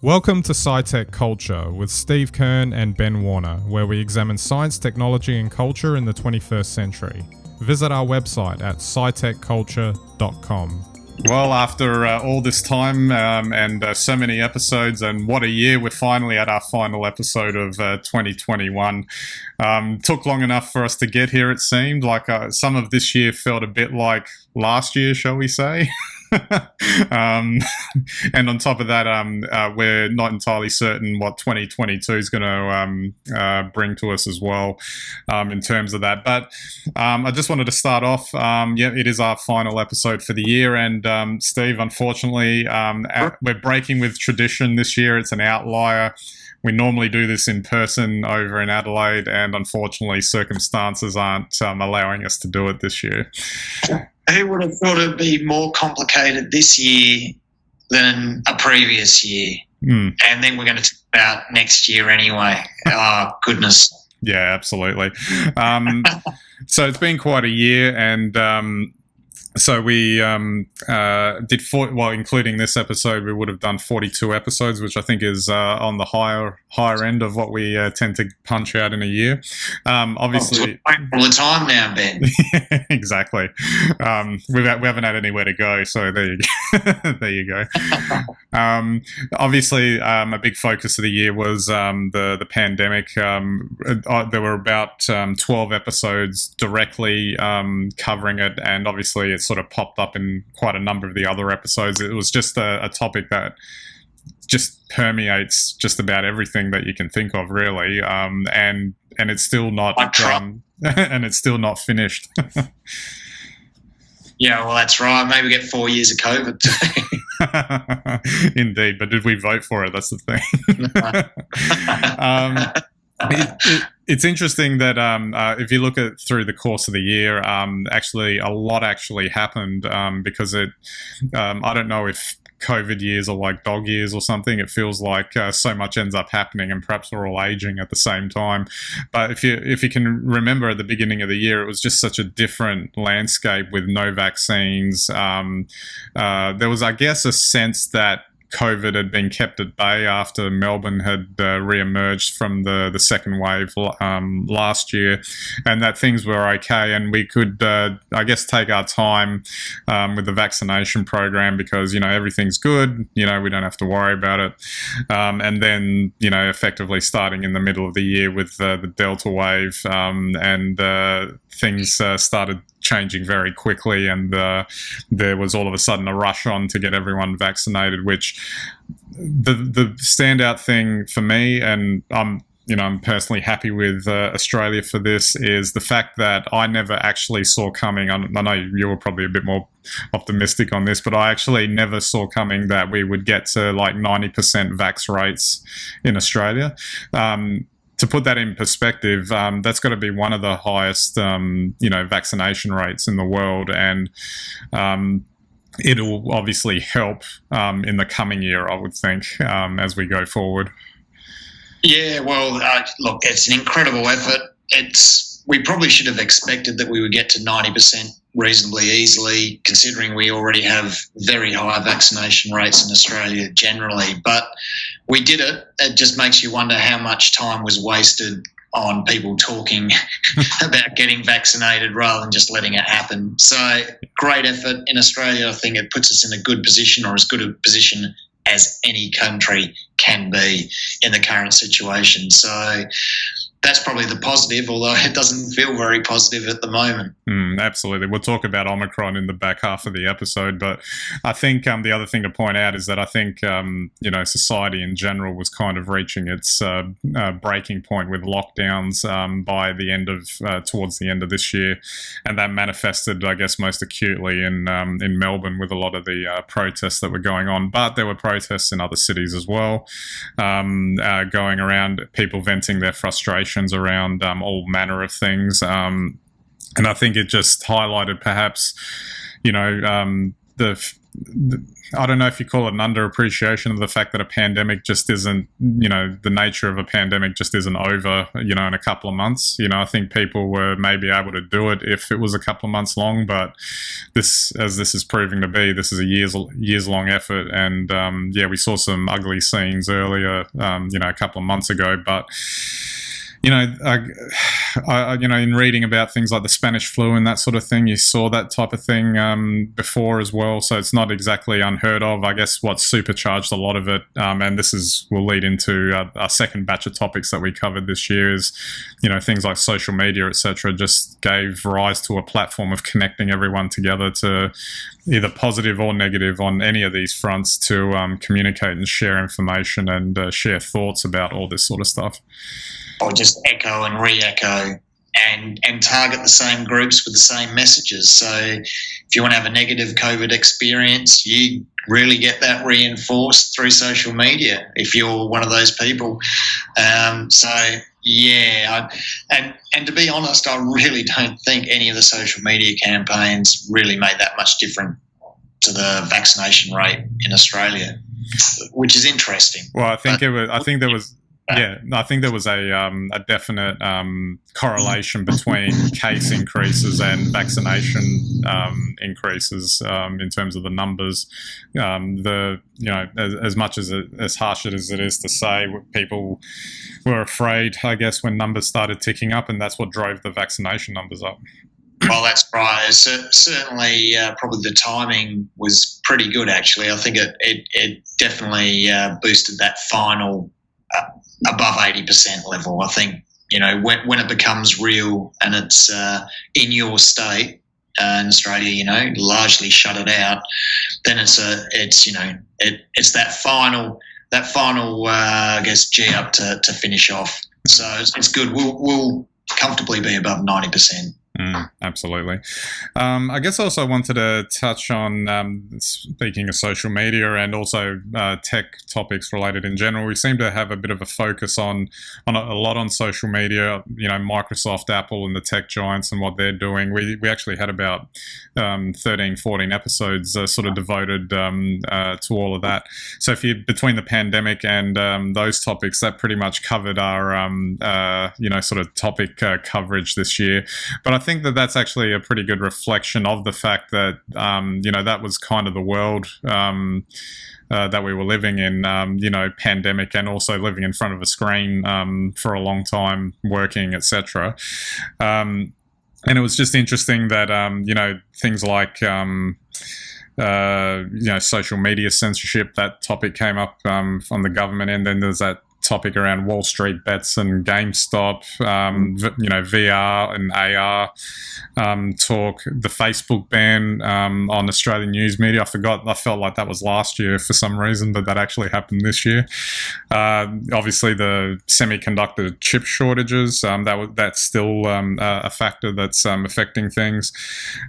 Welcome to SciTech Culture with Steve Kern and Ben Warner, where we examine science, technology and culture in the 21st century. Visit our website at scitechculture.com. Well, after all this time and so many episodes, and what a year, we're finally at our final episode of 2021. Took long enough for us to get here, it seemed. Like some of this year felt a bit like last year, shall we say. And on top of that, we're not entirely certain what 2022 is going to bring to us as well in terms of that. But I just wanted to start off. It is our final episode for the year. And Steve, unfortunately, we're breaking with tradition this year. It's an outlier. We normally do this in person over in Adelaide, and unfortunately, circumstances aren't allowing us to do it this year. Who would have thought it'd be more complicated this year than a previous year? And then we're going to talk about next year anyway. Oh, goodness. Yeah, absolutely. So it's been quite a year, and so we did including this episode, we would have done 42 episodes, which I think is on the higher end of what we tend to punch out in a year. Obviously, all the time now, Ben. Exactly. We haven't had anywhere to go, so there you go. There you go. Obviously, a big focus of the year was the pandemic. There were about 12 episodes directly covering it, and obviously it's sort of popped up in quite a number of the other episodes. It was just a topic that just permeates just about everything that you can think of, really, and it's still not and it's still not finished. Yeah, well, that's right. Maybe get 4 years of COVID too. Indeed, but did we vote for it? That's the thing. It's interesting that if you look at through the course of the year, actually a lot actually happened because I don't know if COVID years are like dog years or something. It feels like so much ends up happening, and perhaps we're all aging at the same time. But if you can remember at the beginning of the year, it was just such a different landscape with no vaccines. There was, I guess, a sense that COVID had been kept at bay after Melbourne had re-emerged from the second wave last year, and that things were okay, and we could, I guess, take our time with the vaccination program because, everything's good, we don't have to worry about it. And then, effectively starting in the middle of the year with the Delta wave, and things started changing very quickly, and there was all of a sudden a rush on to get everyone vaccinated, which the standout thing for me, and I'm personally happy with Australia for this, is the fact that I never actually saw coming. I know you were probably a bit more optimistic on this, but I actually never saw coming that we would get to like 90% vax rates in Australia. To put that in perspective, that's got to be one of the highest, vaccination rates in the world, and it'll obviously help in the coming year, I would think, as we go forward. Yeah, well, look, it's an incredible effort. We probably should have expected that we would get to 90% reasonably easily, considering we already have very high vaccination rates in Australia generally. But we did it. It just makes you wonder how much time was wasted on people talking about getting vaccinated rather than just letting it happen. So great effort in Australia. I think it puts us in a good position, or as good a position as any country can be in the current situation. So that's probably the positive, although it doesn't feel very positive at the moment. Absolutely. We'll talk about Omicron in the back half of the episode, but I think the other thing to point out is that I think, society in general was kind of reaching its breaking point with lockdowns by the end of, towards the end of this year. And that manifested, I guess, most acutely in Melbourne with a lot of the protests that were going on. But there were protests in other cities as well, going around, people venting their frustrations around all manner of things. And I think it just highlighted perhaps, the I don't know if you call it an underappreciation of the fact that a pandemic just isn't, the nature of a pandemic just isn't over, in a couple of months. I think people were maybe able to do it if it was a couple of months long, but this is proving to be, this is a years long effort. And we saw some ugly scenes earlier, a couple of months ago, but in reading about things like the Spanish flu and that sort of thing, you saw that type of thing before as well. So it's not exactly unheard of. I guess what supercharged a lot of it, and will lead into our second batch of topics that we covered this year, is things like social media, etc., just gave rise to a platform of connecting everyone together to either positive or negative on any of these fronts to communicate and share information and share thoughts about all this sort of stuff. Or just echo and re-echo and target the same groups with the same messages. So if you want to have a negative COVID experience, you really get that reinforced through social media if you're one of those people. And to be honest, I really don't think any of the social media campaigns really made that much difference to the vaccination rate in Australia, which is interesting. Well, I think there was a definite correlation between case increases and vaccination increases in terms of the numbers. As much as harsh as it is to say, people were afraid, I guess, when numbers started ticking up, and that's what drove the vaccination numbers up. Well, that's right. Certainly, probably the timing was pretty good, actually. I think it definitely boosted that final above 80% level. I think, when it becomes real and it's in your state, in Australia, largely shut it out, then it's that final I guess G up to finish off. So it's good. We'll comfortably be above 90%. Absolutely. I guess also I wanted to touch on, speaking of social media and also tech topics related in general, we seem to have a bit of a focus on a lot on social media, Microsoft, Apple and the tech giants and what they're doing. We actually had about 13, 14 episodes sort of devoted to all of that. So between the pandemic and those topics, that pretty much covered our, sort of topic coverage this year. But I think that's actually a pretty good reflection of the fact that, that was kind of the world that we were living in, pandemic, and also living in front of a screen for a long time, working, etc. And it was just interesting that, things like, social media censorship, that topic came up on the government end. Then there's that topic around Wall Street bets and GameStop, VR and AR talk, the Facebook ban on Australian news media. I felt like that was last year for some reason, but that actually happened this year. Obviously, the semiconductor chip shortages, that's still a factor that's affecting things.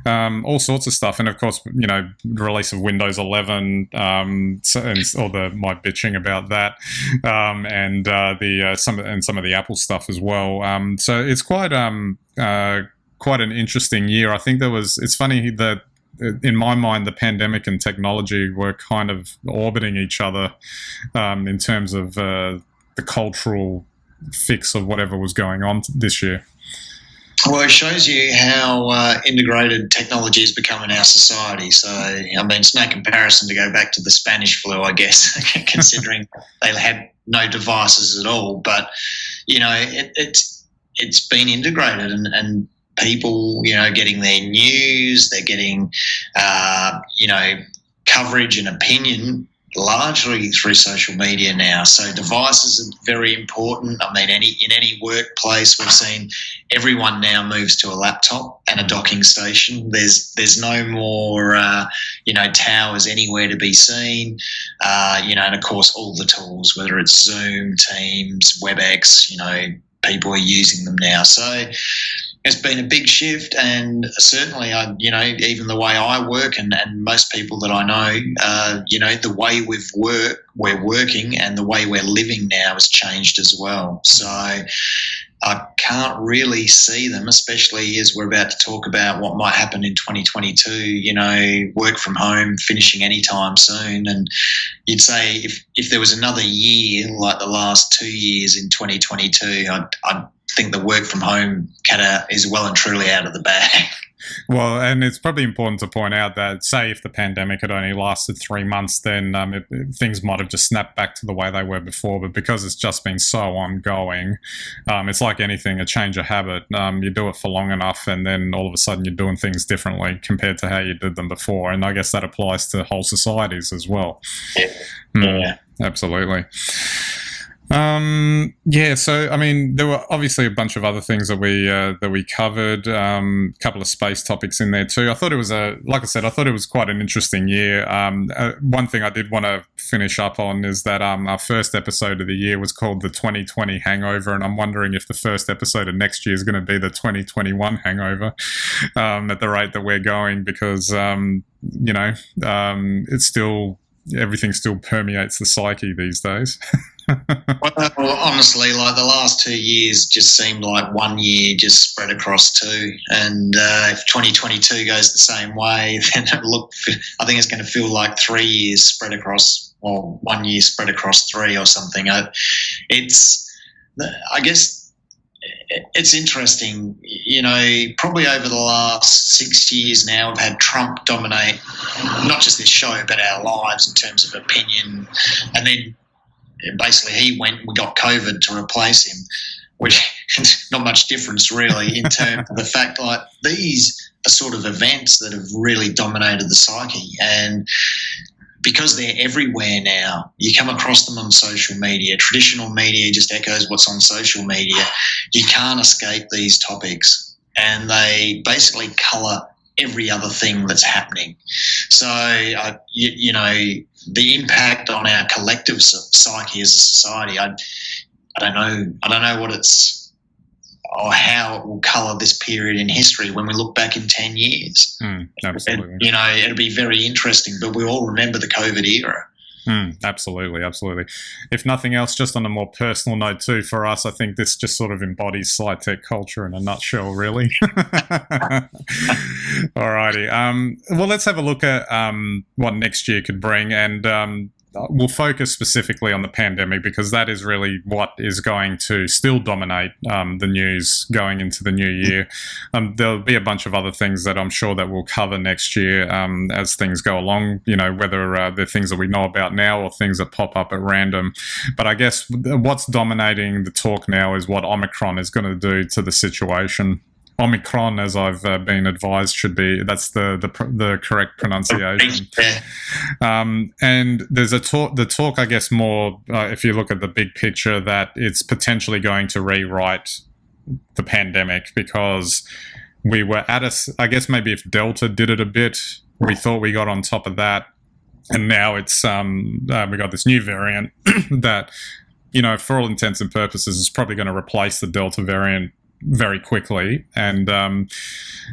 All sorts of stuff, and of course, the release of Windows 11, my bitching about that, and some of the Apple stuff as well. So it's quite an interesting year. I think it's funny that in my mind, the pandemic and technology were kind of orbiting each other in terms of the cultural fix of whatever was going on this year. Well, it shows you how integrated technology has become in our society. So, it's no comparison to go back to the Spanish flu, I guess, considering they had no devices at all. But, it's been integrated and people, getting their news, they're getting, coverage and opinion largely through social media now. So devices are very important. In any workplace, we've seen everyone now moves to a laptop and a docking station. There's no more, towers anywhere to be seen. And of course, all the tools, whether it's Zoom, Teams, WebEx, people are using them now. So it's been a big shift, and certainly, even the way I work and most people that I know, the way we're working and the way we're living now has changed as well. So I can't really see them, especially as we're about to talk about what might happen in 2022, work from home finishing anytime soon. And you'd say if there was another year like the last 2 years in 2022, I'd think the work from home is well and truly out of the bag. Well, and it's probably important to point out that, say, if the pandemic had only lasted 3 months, then things might have just snapped back to the way they were before. But because it's just been so ongoing, it's like anything, a change of habit. You do it for long enough, and then all of a sudden you're doing things differently compared to how you did them before. And I guess that applies to whole societies as well. Yeah. Absolutely. So I mean, there were obviously a bunch of other things that we covered. A couple of space topics in there too. I thought it was I thought it was quite an interesting year. One thing I did want to finish up on is that our first episode of the year was called the 2020 Hangover, and I'm wondering if the first episode of next year is going to be the 2021 Hangover, at the rate that we're going, because it's still, everything still permeates the psyche these days. Well, honestly, like the last 2 years just seemed like 1 year just spread across two. And if 2022 goes the same way, then I think it's going to feel like 3 years spread across, or 1 year spread across three or something. I guess it's interesting, probably over the last 6 years now, we've had Trump dominate not just this show, but our lives in terms of opinion. And then basically he went and we got COVID to replace him, which is not much difference really in terms of the fact, like, these are sort of events that have really dominated the psyche. And because they're everywhere now, you come across them on social media. Traditional media just echoes what's on social media. You can't escape these topics, and they basically colour every other thing that's happening. So, the impact on our collective psyche as a society, I don't know what it's, or how it will colour this period in history when we look back in 10 years. Absolutely. It'll be very interesting, but we all remember the COVID era. Absolutely. If nothing else, just on a more personal note too, for us, I think this just sort of embodies SciTech culture in a nutshell, really. Alrighty. Well, let's have a look at what next year could bring, and we'll focus specifically on the pandemic, because that is really what is going to still dominate the news going into the new year. There'll be a bunch of other things that I'm sure that we'll cover next year as things go along, whether they're things that we know about now or things that pop up at random. But I guess what's dominating the talk now is what Omicron is going to do to the situation. Omicron, as I've been advised, that's the correct pronunciation. And there's the talk, I guess, more if you look at the big picture, that it's potentially going to rewrite the pandemic, because we were I guess maybe if Delta did it a bit, we thought we got on top of that, and now it's we got this new variant that, for all intents and purposes, is probably going to replace the Delta variant very quickly, and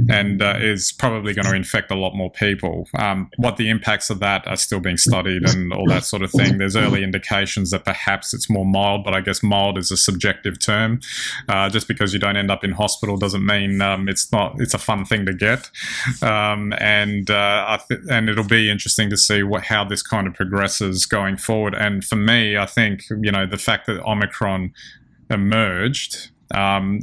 is probably going to infect a lot more people. What the impacts of that are still being studied and all that sort of thing. There's early indications that perhaps it's more mild, but I guess mild is a subjective term. Just because you don't end up in hospital doesn't mean it's not. It's a fun thing to get, and it'll be interesting to see how this kind of progresses going forward. And for me, I think the fact that Omicron emerged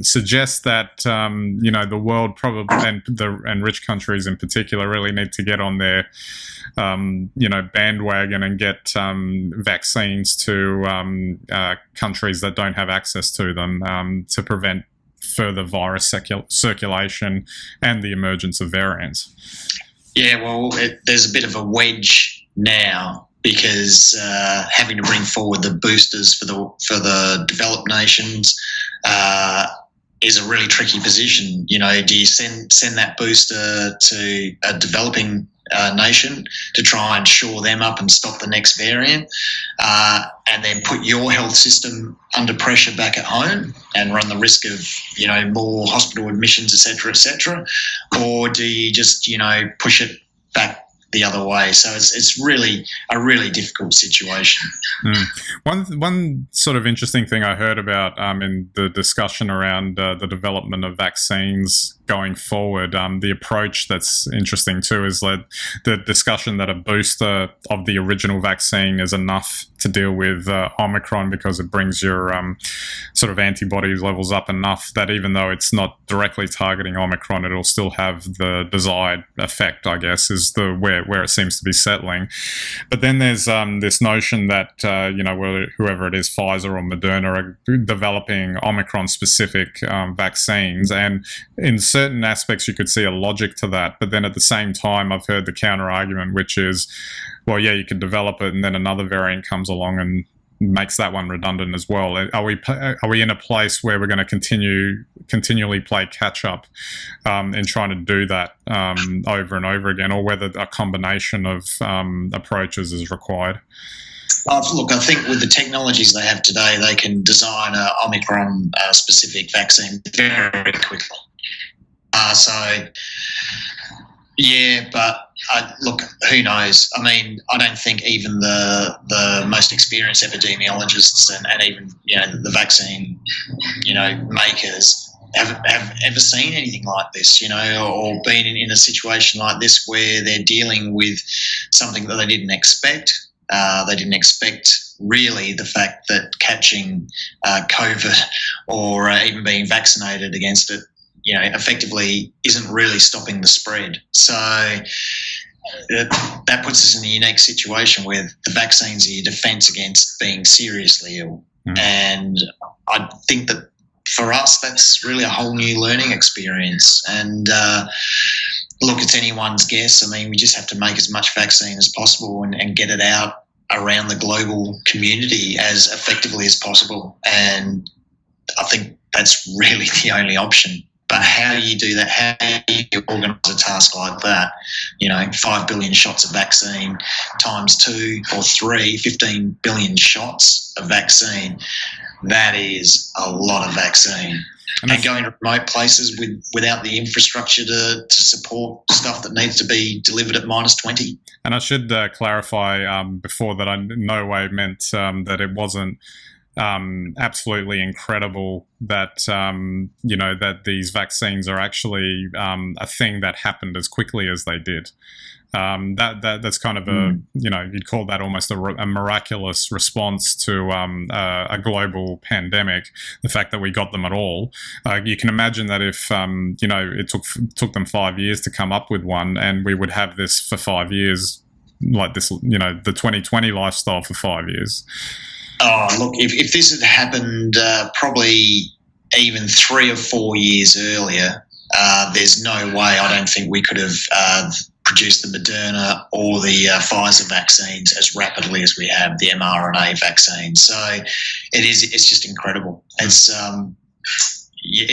suggests that the world probably, and rich countries in particular, really need to get on their bandwagon and get vaccines to countries that don't have access to them, to prevent further virus circulation and the emergence of variants. Yeah, well, there's a bit of a wedge now, because having to bring forward the boosters for the developed nations is a really tricky position. Do you send that booster to a developing nation to try and shore them up and stop the next variant, and then put your health system under pressure back at home and run the risk of more hospital admissions, etc., or do you just push it back the other way. So it's really a really difficult situation. One sort of interesting thing I heard about in the discussion around the development of vaccines going forward, the approach that's interesting too is that the discussion that a booster of the original vaccine is enough to deal with Omicron because it brings your sort of antibody levels up enough that even though it's not directly targeting Omicron, it'll still have the desired effect, I guess, is the where it seems to be settling. But then there's this notion that whoever it is, Pfizer or Moderna, are developing Omicron-specific vaccines, and in certain aspects you could see a logic to that. But then at the same time, I've heard the counter-argument, which is, well, yeah, you can develop it, and then another variant comes along and makes that one redundant as well. Are we in a place where we're going to continually play catch up in trying to do that over and over again, or whether a combination of approaches is required? Look, I think with the technologies they have today, they can design an Omicron specific vaccine very quickly. Yeah, but look, who knows? I mean, I don't think even the most experienced epidemiologists and even the vaccine makers have ever seen anything like this, or been in a situation like this where they're dealing with something that they didn't expect. They didn't expect really the fact that catching COVID or even being vaccinated against it, effectively isn't really stopping the spread. So that puts us in a unique situation where the vaccines are your defence against being seriously ill. And I think that for us, that's really a whole new learning experience. And look, it's anyone's guess. I mean, we just have to make as much vaccine as possible and get it out around the global community as effectively as possible. And I think that's really the only option. But how you do that, how you organise a task like that, 5 billion shots of vaccine times 2 or 3, 15 billion shots of vaccine, that is a lot of vaccine. And going to remote places without the infrastructure to support stuff that needs to be delivered at -20. And I should clarify before that I in no way meant that it wasn't absolutely incredible that that these vaccines are actually a thing that happened as quickly as they did. That's kind of you'd call that almost a miraculous response to a global pandemic. The fact that we got them at all, you can imagine that if it took them 5 years to come up with one, and we would have this for 5 years, like this, the 2020 lifestyle for 5 years. Oh, look, if this had happened probably even 3 or 4 years earlier, there's no way I don't think we could have produced the Moderna or the Pfizer vaccines as rapidly as we have, the mRNA vaccine. So it's just incredible. It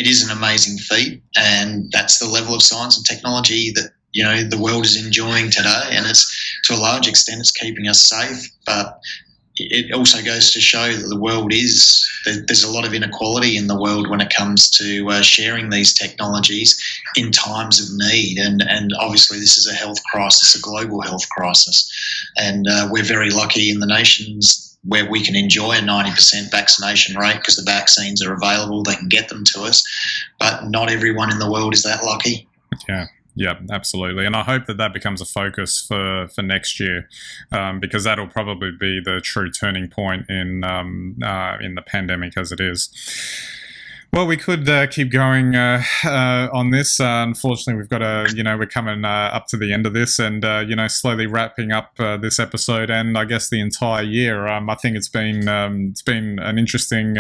is an amazing feat, and that's the level of science and technology that the world is enjoying today, and it's to a large extent it's keeping us safe, but it also goes to show that the world there's a lot of inequality in the world when it comes to sharing these technologies in times of need. And obviously this is a health crisis, a global health crisis. And we're very lucky in the nations where we can enjoy a 90% vaccination rate because the vaccines are available, they can get them to us. But not everyone in the world is that lucky. Yeah, absolutely. And I hope that becomes a focus for next year, because that'll probably be the true turning point in the pandemic as it is. Well, we could keep going on this. Unfortunately, we've got we're coming up to the end of this, and slowly wrapping up this episode, and I guess the entire year. I think it's been an interesting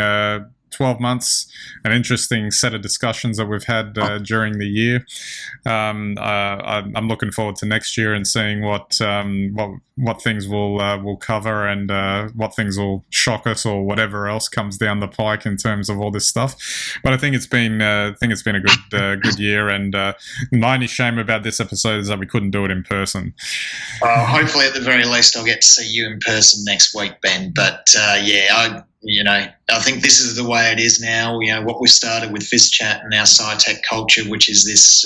12 months, an interesting set of discussions that we've had during the year. I'm looking forward to next year and seeing what things we'll cover, and what things will shock us, or whatever else comes down the pike in terms of all this stuff. But I think it's been a good year, and my only shame about this episode is that we couldn't do it in person. Hopefully, at the very least, I'll get to see you in person next week, Ben. But I think this is the way it is now. What we started with FizChat and our SciTech Culture, which is this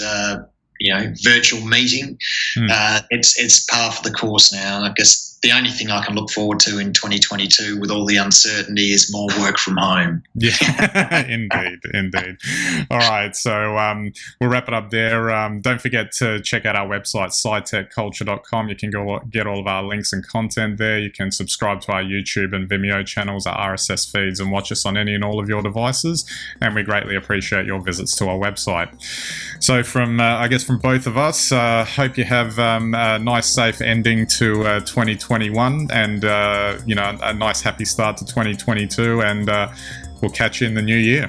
virtual meeting. It's par for the course now. I guess the only thing I can look forward to in 2022 with all the uncertainty is more work from home. Yeah, indeed. All right, so we'll wrap it up there. Don't forget to check out our website, SciTechCulture.com. You can go get all of our links and content there. You can subscribe to our YouTube and Vimeo channels, our RSS feeds, and watch us on any and all of your devices. And we greatly appreciate your visits to our website. So from both of us, hope you have a nice, safe ending to 2021 and, a nice, happy start to 2022. And we'll catch you in the new year.